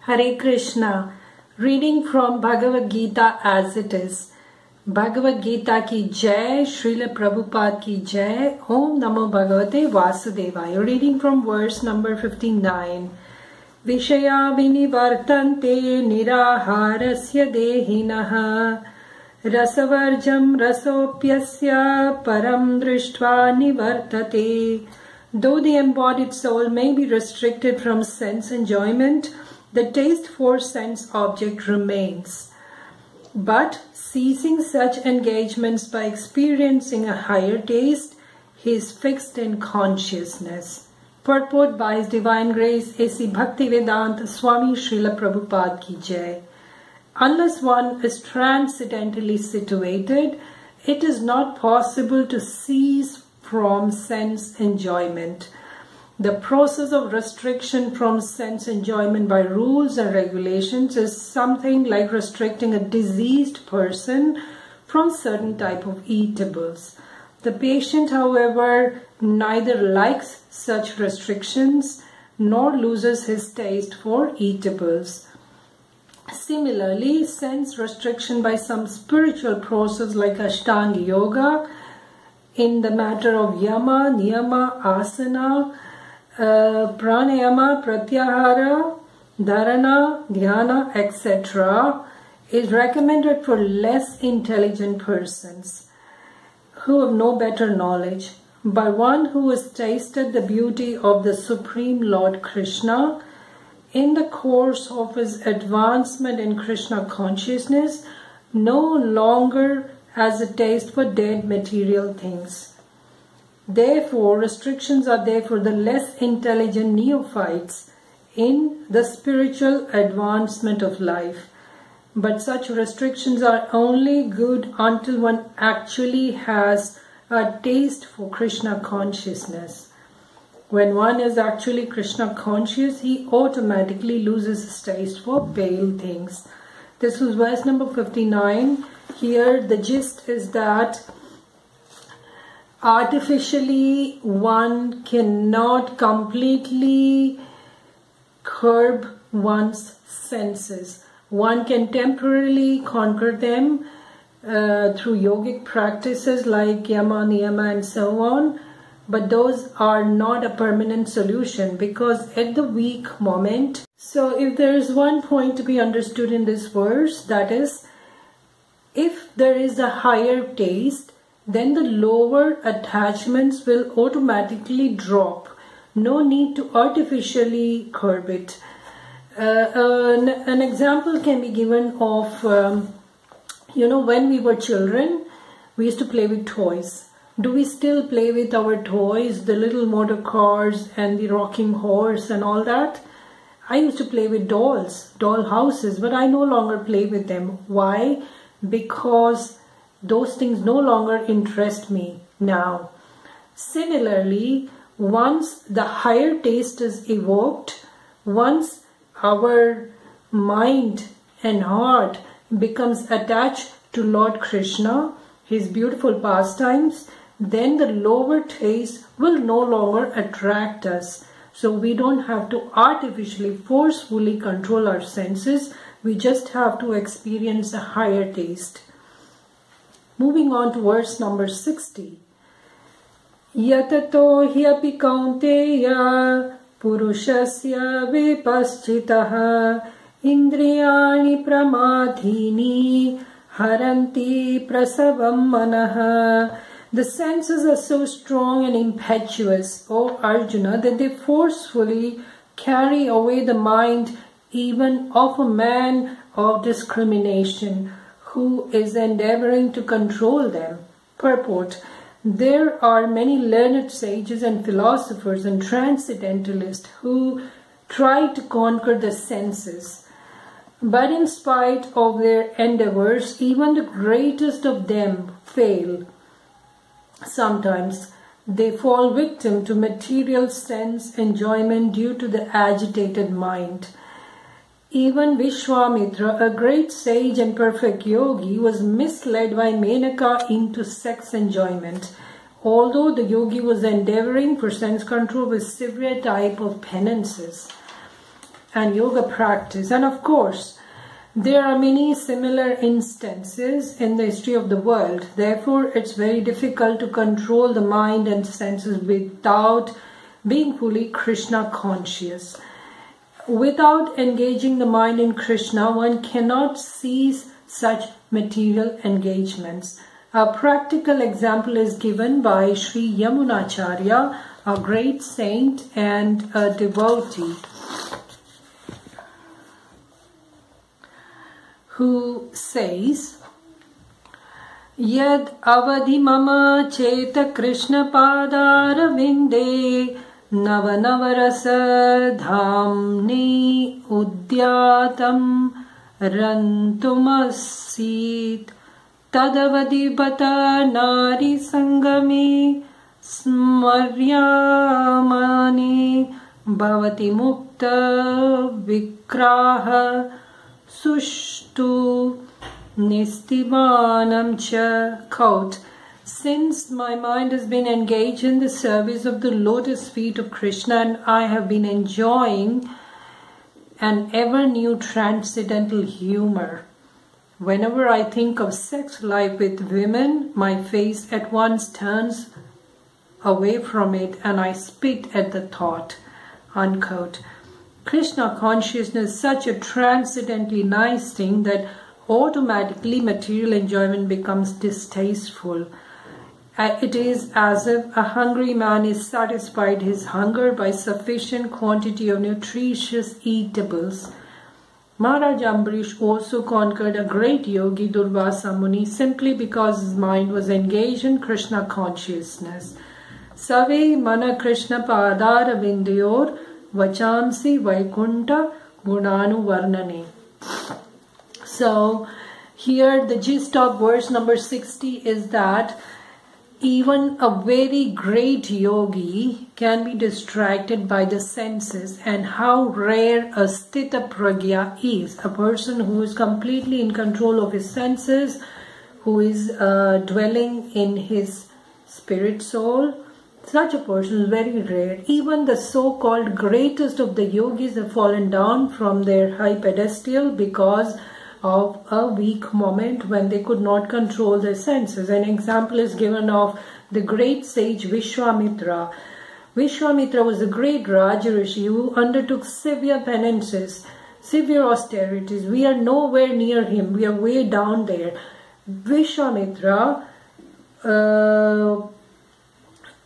Hare Krishna. Reading from Bhagavad Gita as it is. Bhagavad Gita ki Jai, Srila Prabhupada ki Jai, Om Namo Bhagavate Vasudevaya. Reading from verse number 59. Vishaya vinivartante niraharasya dehinaha rasavarjam rasopyasya param drishtva nivartate. Though the embodied soul may be restricted from sense enjoyment, the taste for sense object remains. But ceasing such engagements by experiencing a higher taste, he is fixed in consciousness. Purport by His Divine Grace A.C. Bhaktivedanta Swami Srila Prabhupada ki Jai. Unless one is transcendently situated, it is not possible to cease from sense enjoyment. The process of restriction from sense enjoyment by rules and regulations is something like restricting a diseased person from certain type of eatables. The patient, however, neither likes such restrictions nor loses his taste for eatables. Similarly, sense restriction by some spiritual process like Ashtanga Yoga in the matter of yama, niyama, asana, pranayama, pratyahara, dharana, dhyana, etc. is recommended for less intelligent persons who have no better knowledge. By one who has tasted the beauty of the Supreme Lord Krishna in the course of his advancement in Krishna consciousness, no longer has a taste for dead material things. Therefore, restrictions are there for the less intelligent neophytes in the spiritual advancement of life. But such restrictions are only good until one actually has a taste for Krishna consciousness. When one is actually Krishna conscious, he automatically loses his taste for pale things. This was verse number 59. Here the gist is that artificially one cannot completely curb one's senses. One can temporarily conquer them through yogic practices like yama, niyama and so on, but those are not a permanent solution because at the weak moment. So if there is one point to be understood in this verse, that is, if there is a higher taste, then the lower attachments will automatically drop. No need to artificially curb it. An example can be given of, when we were children, we used to play with toys. Do we still play with our toys, the little motor cars and the rocking horse and all that? I used to play with dolls, doll houses, but I no longer play with them. Why? Because those things no longer interest me now. Similarly, once the higher taste is evoked, once our mind and heart becomes attached to Lord Krishna, his beautiful pastimes, then the lower taste will no longer attract us. So we don't have to artificially, forcefully control our senses. We just have to experience a higher taste. Moving on to verse number 60. Yatato hyapi kaunteya purushasya vipaschitaha indriyani pramadhini haranti prasavam manaha. The senses are so strong and impetuous, O Arjuna, that they forcefully carry away the mind even of a man of discrimination who is endeavoring to control them. Purport. There are many learned sages and philosophers and transcendentalists who try to conquer the senses. But in spite of their endeavors, even the greatest of them fail. Sometimes they fall victim to material sense enjoyment due to the agitated mind. Even Vishwamitra, a great sage and perfect yogi, was misled by Menaka into sex enjoyment. Although the yogi was endeavoring for sense control with severe type of penances. and yoga practice. And of course, there are many similar instances in the history of the world. Therefore, it's very difficult to control the mind and senses without being fully Krishna conscious. Without engaging the mind in Krishna, one cannot cease such material engagements. A practical example is given by Sri Yamunacharya, a great saint and a devotee, who says, Yad avadhi mama cheta Krishna padara vinde Navanavaras dhamni udyatam rantumasit tadavadibata nari sangami smaryamani bhavati mukta vikraha sushtu nistimanam cha. Quote, since my mind has been engaged in the service of the lotus feet of Krishna and I have been enjoying an ever new transcendental humor, whenever I think of sex life with women, my face at once turns away from it and I spit at the thought. Unquote. Krishna consciousness is such a transcendently nice thing that automatically material enjoyment becomes distasteful. It is as if a hungry man is satisfied his hunger by sufficient quantity of nutritious eatables. Maharaj Ambarish also conquered a great yogi, Durvasa Muni, simply because his mind was engaged in Krishna consciousness. Save mana Krishna padara vindyor vachamsi vaikunta gunanu varnane. So here the gist of verse number 60 is that even a very great yogi can be distracted by the senses, and how rare a sthita pragya is, a person who is completely in control of his senses, who is dwelling in his spirit soul. Such a person is very rare. Even the so-called greatest of the yogis have fallen down from their high pedestal because of a weak moment when they could not control their senses. An example is given of the great sage Vishwamitra. Vishwamitra was a great Rajarishi who undertook severe penances, severe austerities. We are nowhere near him. We are way down there. Vishwamitra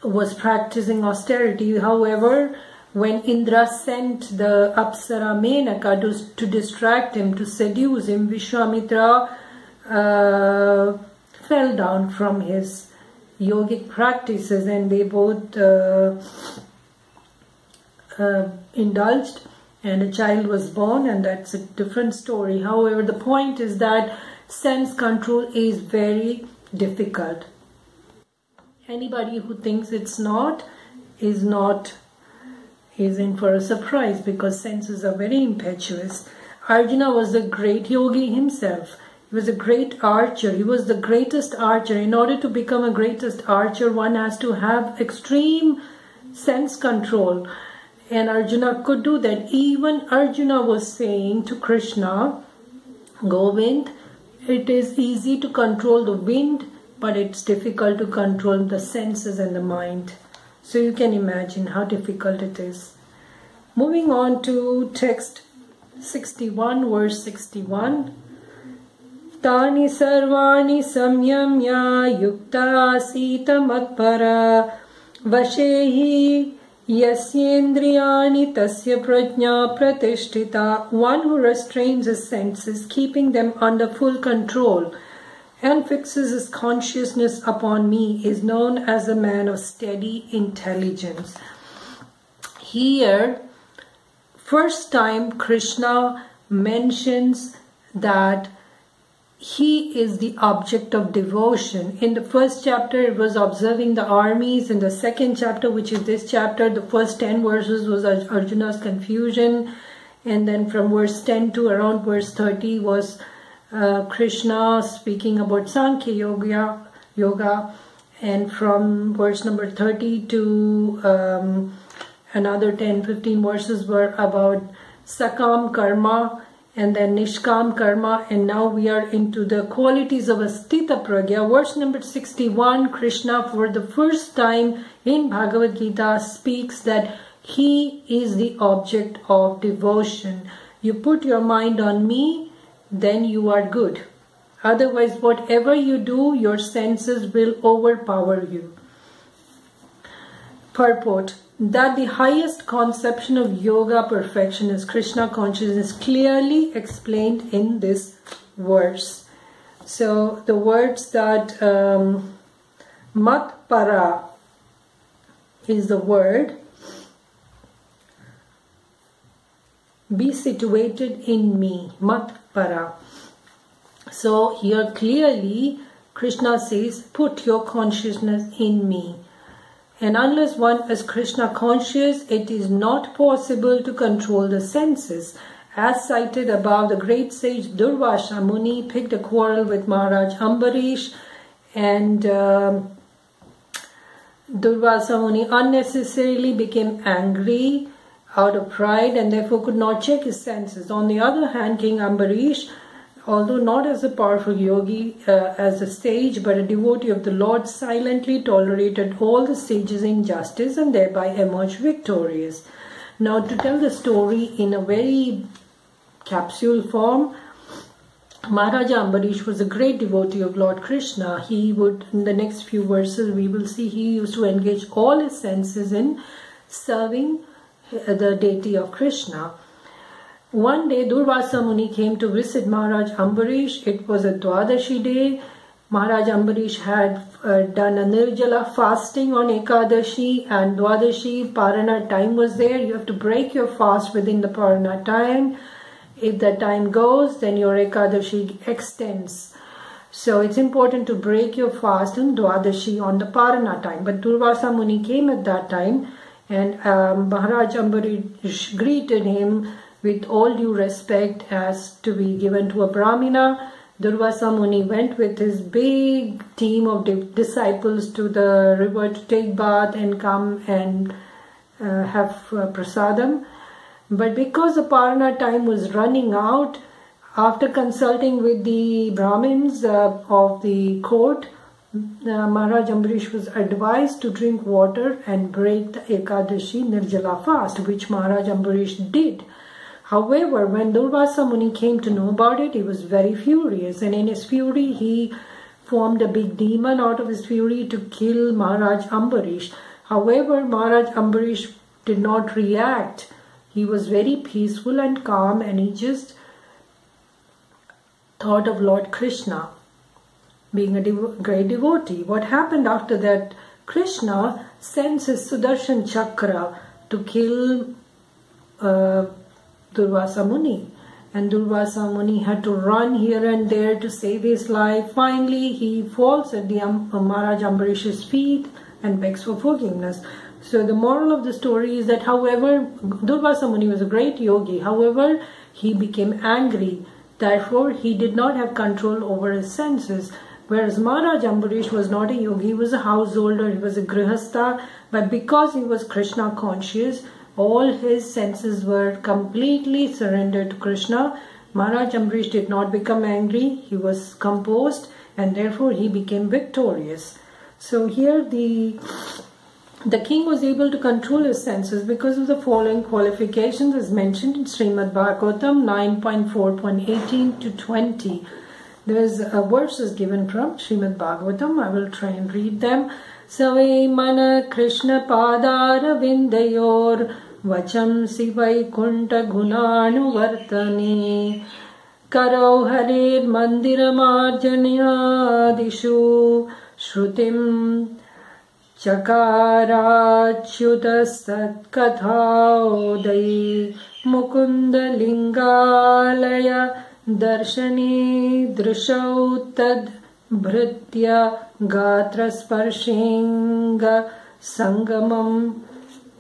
was practicing austerity. However, when Indra sent the Apsara Menaka to distract him, to seduce him, Vishwamitra fell down from his yogic practices and they both indulged and a child was born, and that's a different story. However, the point is that sense control is very difficult. Anybody who thinks it's not is in for a surprise, because senses are very impetuous. Arjuna was a great yogi himself. He was a great archer. He was the greatest archer. In order to become a greatest archer, one has to have extreme sense control. And Arjuna could do that. Even Arjuna was saying to Krishna, Govind, it is easy to control the wind, but it's difficult to control the senses and the mind. So you can imagine how difficult it is. Moving on to text 61, verse 61. Tani sarvani samyamya yukta sita matpara vashehi yasyendriyani tasya prajna pratishtita. One who restrains his senses, keeping them under full control, and fixes his consciousness upon me, is known as a man of steady intelligence. Here, first time Krishna mentions that he is the object of devotion. In the first chapter, it was observing the armies. In the second chapter, which is this chapter, the first 10 verses was Arjuna's confusion. And then from verse 10 to around verse 30 was Krishna speaking about Sankhya Yoga, and from verse number 30 to another 10-15 verses were about Sakam Karma and then Nishkam Karma, and now we are into the qualities of Astita Pragya. Verse number 61, Krishna for the first time in Bhagavad Gita speaks that he is the object of devotion. You put your mind on me, then you are good. Otherwise, whatever you do, your senses will overpower you. Purport: that the highest conception of yoga perfection is Krishna consciousness, clearly explained in this verse. So the words that mat para is the word, be situated in me, mat para. So here clearly Krishna says, put your consciousness in me. And unless one is Krishna conscious, it is not possible to control the senses. As cited above, the great sage Durvasa Muni picked a quarrel with Maharaj Ambarish, and Durvasa Muni unnecessarily became angry out of pride and therefore could not check his senses. On the other hand, King Ambarish, although not as a powerful yogi, as a sage, but a devotee of the Lord, silently tolerated all the sages' injustice and thereby emerged victorious. Now, to tell the story in a very capsule form, Maharaja Ambarish was a great devotee of Lord Krishna. He would, in the next few verses, we will see he used to engage all his senses in serving the deity of Krishna. One day, Durvasa Muni came to visit Maharaj Ambarish. It was a Dwadashi day. Maharaj Ambarish had done a Nirjala fasting on Ekadashi, and Dwadashi Parana time was there. You have to break your fast within the Parana time. If the time goes, then your Ekadashi extends. So it's important to break your fast on Dwadashi on the Parana time. But Durvasa Muni came at that time, and Maharaj Ambarish greeted him with all due respect as to be given to a Brahmina. Durvasa Muni went with his big team of disciples to the river to take bath and come and have prasadam. But because the Parana time was running out, after consulting with the Brahmins of the court, Maharaj Ambarish was advised to drink water and break the Ekadashi Nirjala fast, which Maharaj Ambarish did. However, when Durvasa Muni came to know about it, he was very furious, and in his fury he formed a big demon out of his fury to kill Maharaj Ambarish. However, Maharaj Ambarish did not react. He was very peaceful and calm, and he just thought of Lord Krishna, being a great devotee. What happened after that? Krishna sends his Sudarshan Chakra to kill Durvasa Muni, and Durvasa Muni had to run here and there to save his life. Finally, he falls at the Maharaj Ambarish's feet and begs for forgiveness. So the moral of the story is that, however, Durvasa Muni was a great yogi. However, he became angry. Therefore, he did not have control over his senses. Whereas Maharaj Ambarish was not a yogi, he was a householder, he was a grihastha, but because he was Krishna conscious, all his senses were completely surrendered to Krishna. Maharaj Ambarish did not become angry, he was composed, and therefore he became victorious. So here the king was able to control his senses because of the following qualifications as mentioned in Srimad Bhagavatam 9.4.18 to 20. There's verses given from Srimad Bhagavatam. I will try and read them. Save mana Krishna padara vindayor vacham sivai kunta gunanu vartane karo harir mandiramarjanyadishu shrutim Chakarachyutasat kathaudai mukunda lingalaya darshani drishau tad bhritya gatra sparshinga sangamam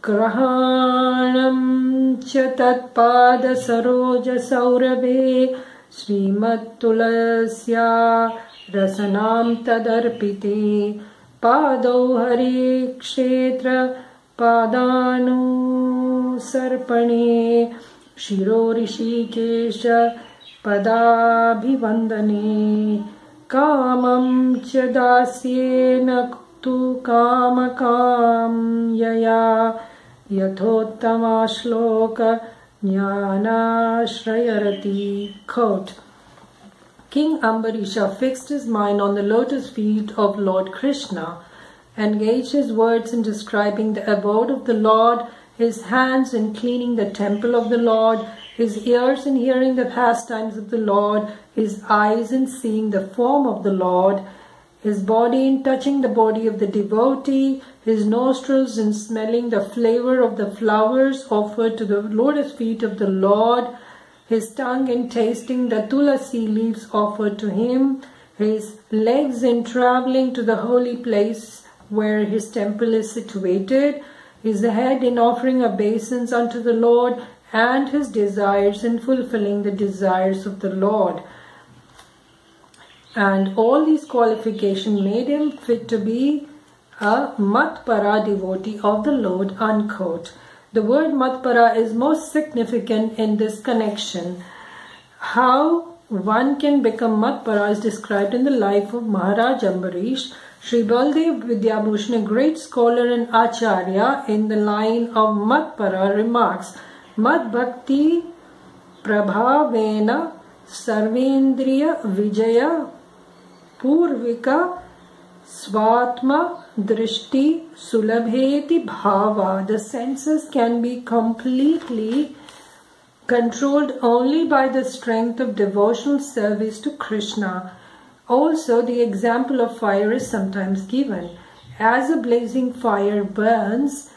grahanam cha tatpada saroja saurabhe srimat tulasya rasanam tadarpite Pado Hari Kshetra Padanu Sarpane. शिरो ऋषिकेश पदाभिवन्दने कामं च दास्येन तु कामकाम्यया यथोत्तमा श्लोक ज्ञानाश्रयरति. Quote: King Ambarisha fixed his mind on the lotus feet of Lord Krishna, engaged his words in describing the abode of the Lord, his hands in cleaning the temple of the Lord, his ears in hearing the pastimes of the Lord, his eyes in seeing the form of the Lord, his body in touching the body of the devotee, his nostrils in smelling the flavor of the flowers offered to the lotus feet of the Lord, his tongue in tasting the tulasi leaves offered to him, his legs in traveling to the holy place where his temple is situated, his head in offering obeisance unto the Lord, and his desires in fulfilling the desires of the Lord. And all these qualifications made him fit to be a Matpara devotee of the Lord. Unquote. The word Matpara is most significant in this connection. How one can become Matpara is described in the life of Maharaj Ambarish. Sri Baldev Vidyabhushan, a great scholar and Acharya, in the line of Matpara remarks, Mad Bhakti Prabhavena Sarvendriya Vijaya Purvika Svatma Drishti Sulabheti Bhava. The senses can be completely controlled only by the strength of devotional service to Krishna. Also, the example of fire is sometimes given. As a blazing fire burns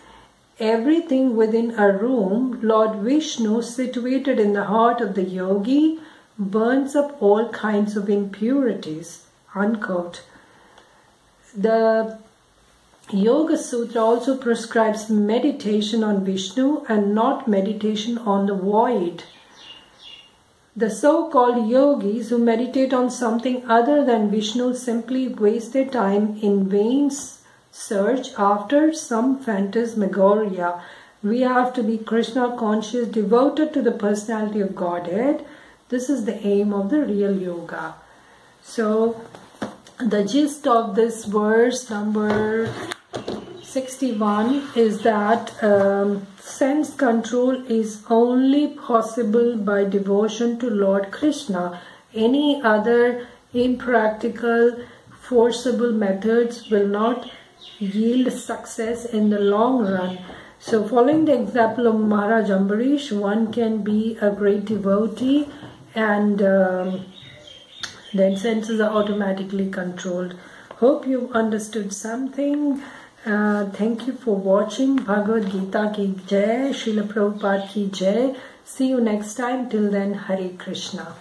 everything within a room, Lord Vishnu, situated in the heart of the yogi, burns up all kinds of impurities. Unquote. The Yoga Sutra also prescribes meditation on Vishnu and not meditation on the void. The so-called yogis who meditate on something other than Vishnu simply waste their time in vain search after some phantasmagoria. We have to be Krishna conscious, devoted to the personality of Godhead. This is the aim of the real yoga. So, the gist of this verse number 61 is that sense control is only possible by devotion to Lord Krishna. Any other impractical, forcible methods will not yield success in the long run. So following the example of Maharaj Ambarish, one can be a great devotee and then senses are automatically controlled. Hope you understood something. Thank you for watching. Bhagavad Gita ki Jai, Srila Prabhupada ki Jai. See you next time. Till then, Hare Krishna.